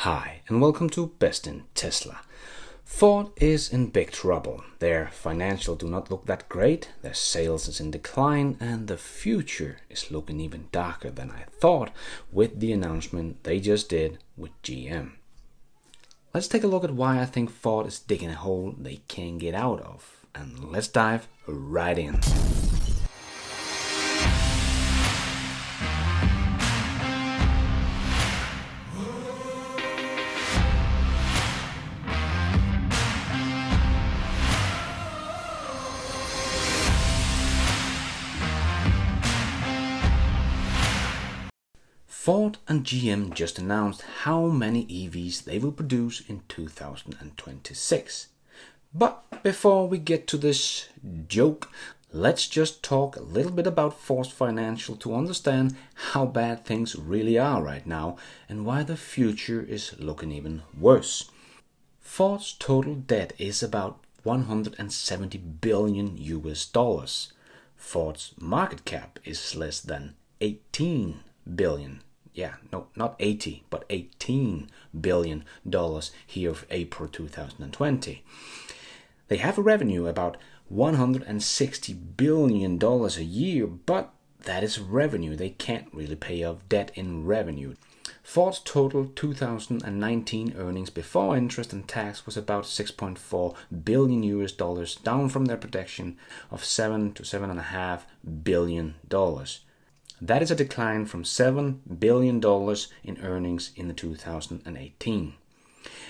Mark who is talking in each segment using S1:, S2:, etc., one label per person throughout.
S1: Hi, and welcome to Best in Tesla. Ford is in big trouble. Their financials do not look that great, their sales is in decline, and the future is looking even darker than I thought with the announcement they just did with GM. Let's take a look at why I think Ford is digging a hole they can't get out of, and let's dive right in. Ford and GM just announced how many EVs they will produce in 2026. But before we get to this joke, let's just talk a little bit about Ford's financial to understand how bad things really are right now and why the future is looking even worse. Ford's total debt is about 170 billion US dollars. Ford's market cap is less than 18 billion. Yeah, no, not 80, but $18 billion here of April 2020. They have a revenue about $160 billion a year, but that is revenue. They can't really pay off debt in revenue. Ford's total 2019 earnings before interest and tax was about 6.4 billion US dollars, down from their projection of 7 to 7.5 billion dollars. That is a decline from $7 billion in earnings in 2018.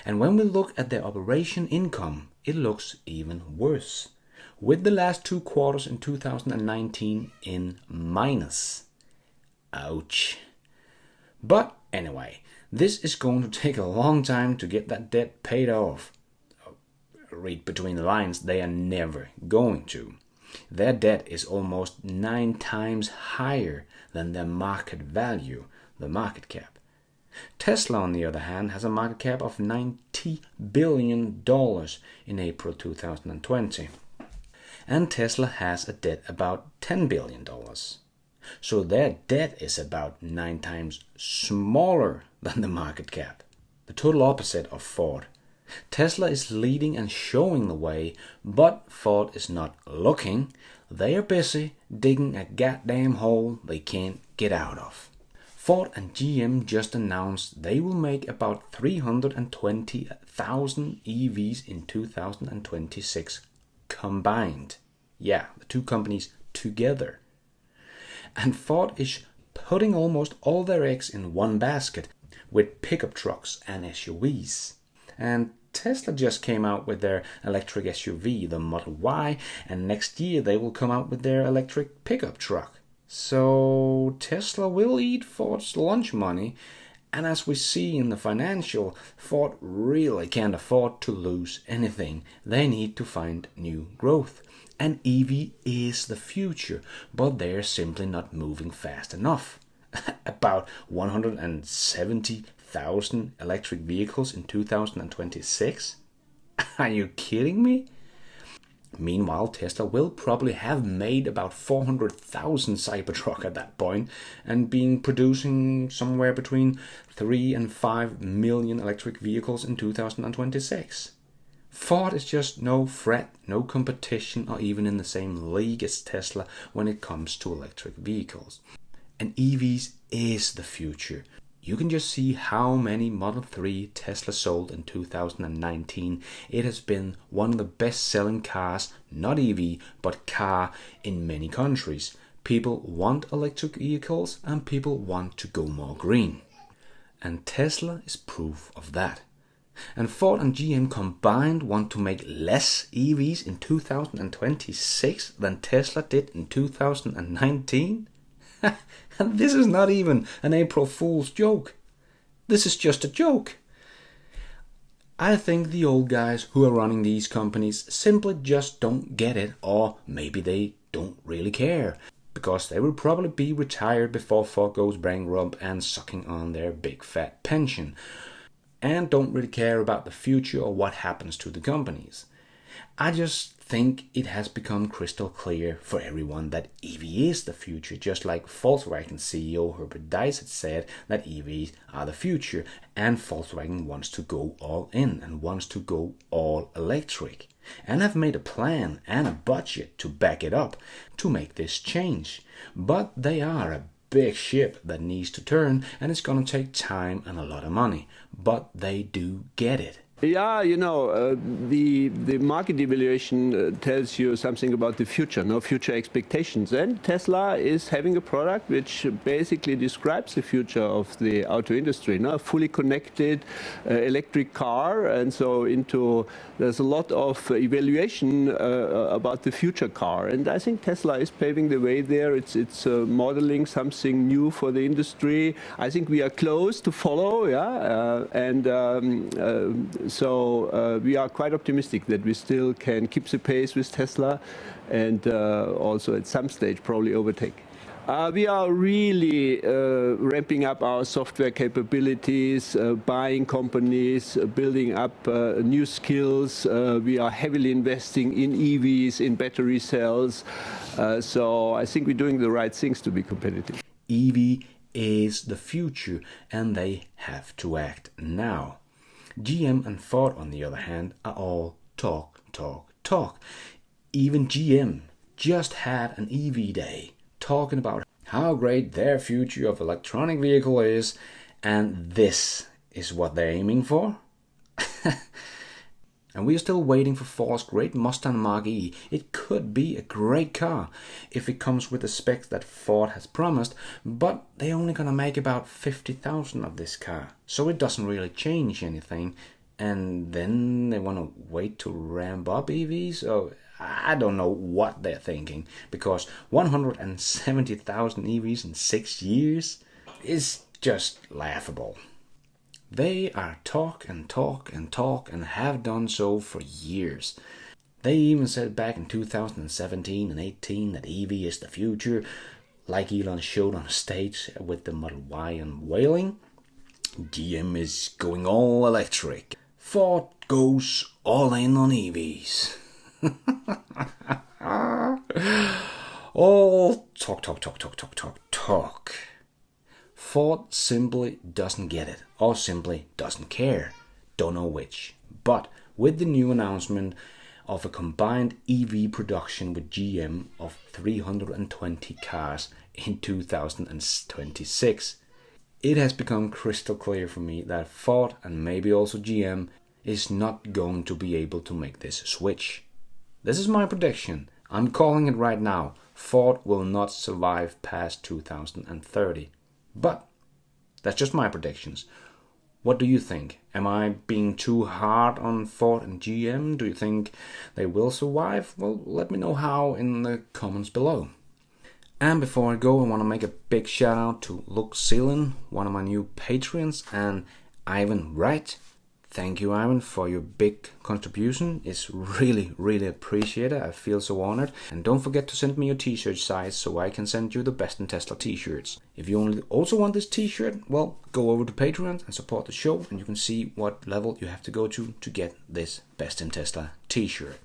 S1: And when we look at their operation income, it looks even worse, with the last 2 quarters in 2019 in minus. Ouch. But anyway, this is going to take a long time to get that debt paid off. Read between the lines, they are never going to. Their debt is almost 9 times higher than their market value, the market cap. Tesla, on the other hand, has a market cap of $90 billion in April 2020. And Tesla has a debt about $10 billion. So their debt is about 9 times smaller than the market cap. The total opposite of Ford. Tesla is leading and showing the way, but Ford is not looking. They are busy digging a goddamn hole they can't get out of. Ford and GM just announced they will make about 320,000 EVs in 2026 combined. Yeah, the two companies together. And Ford is putting almost all their eggs in one basket with pickup trucks and SUVs. And Tesla just came out with their electric SUV, the Model Y, and next year they will come out with their electric pickup truck. So Tesla will eat Ford's lunch money, and as we see in the financial, Ford really can't afford to lose anything. They need to find new growth. And EV is the future, but they're simply not moving fast enough. About 170,000 electric vehicles in 2026? Are you kidding me? Meanwhile, Tesla will probably have made about 400,000 Cybertruck at that point and been producing somewhere between 3 and 5 million electric vehicles in 2026. Ford is just no threat, no competition, or even in the same league as Tesla when it comes to electric vehicles. And EVs is the future. You can just see how many Model 3 Tesla sold in 2019. It has been one of the best-selling cars, not EV, but car in many countries. People want electric vehicles and people want to go more green. And Tesla is proof of that. And Ford and GM combined want to make less EVs in 2026 than Tesla did in 2019? And this is not even an April Fool's joke. This is just a joke. I think the old guys who are running these companies simply just don't get it, or maybe they don't really care, because they will probably be retired before Ford goes bankrupt and sucking on their big fat pension, and don't really care about the future or what happens to the companies. I just think it has become crystal clear for everyone that EV is the future, just like Volkswagen CEO Herbert Diess had said that EVs are the future, and Volkswagen wants to go all in and wants to go all electric, and have made a plan and a budget to back it up to make this change. But they are a big ship that needs to turn, and it's gonna take time and a lot of money, but they do get it.
S2: Yeah, you know, the market evaluation tells you something about the future, no future expectations. And Tesla is having a product which basically describes the future of the auto industry, no, a fully connected electric car. And so there's a lot of evaluation about the future car. And I think Tesla is paving the way there. It's modeling something new for the industry. I think we are close to follow, yeah, so we are quite optimistic that we still can keep the pace with Tesla and also at some stage probably overtake. We are really ramping up our software capabilities, buying companies, building up new skills. We are heavily investing in EVs, in battery cells. So I think we're doing the right things to be competitive.
S1: EV is the future, and they have to act now. GM and Ford, on the other hand, are all talk, talk, talk. Even GM just had an EV day, talking about how great their future of electronic vehicle is, and this is what they're aiming for? And we are still waiting for Ford's great Mustang Mach-E. It could be a great car if it comes with the specs that Ford has promised, but they're only gonna make about 50,000 of this car, so it doesn't really change anything. And then they want to wait to ramp up EVs? So I don't know what they're thinking, because 170,000 EVs in 6 years is just laughable. They are talk and talk and talk, and have done so for years. They even said back in 2017 and 18 that EV is the future, like Elon showed on stage with the Model Y unveiling. GM is going all electric. Ford goes all in on EVs. All talk, talk, talk, talk, talk, talk, talk. Ford simply doesn't get it, or simply doesn't care. Don't know which. But with the new announcement of a combined EV production with GM of 320 cars in 2026, it has become crystal clear for me that Ford, and maybe also GM, is not going to be able to make this switch. This is my prediction. I'm calling it right now. Ford will not survive past 2030. But that's just my predictions. What do you think? Am I being too hard on Ford and GM? Do you think they will survive? Well, let me know how in the comments below. And before I go, I want to make a big shout out to Luke Seelan, one of my new Patreons, and Ivan Wright. Thank you, Ivan, for your big contribution. It's really, really appreciated. I feel so honored. And don't forget to send me your t-shirt size so I can send you the Best in Tesla t-shirts. If you also want this t-shirt, well, go over to Patreon and support the show, and you can see what level you have to go to get this Best in Tesla t-shirt.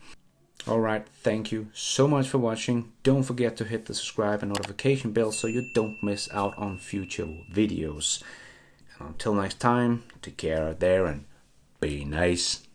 S1: Alright, thank you so much for watching. Don't forget to hit the subscribe and notification bell so you don't miss out on future videos. And until next time, take care out there and be nice.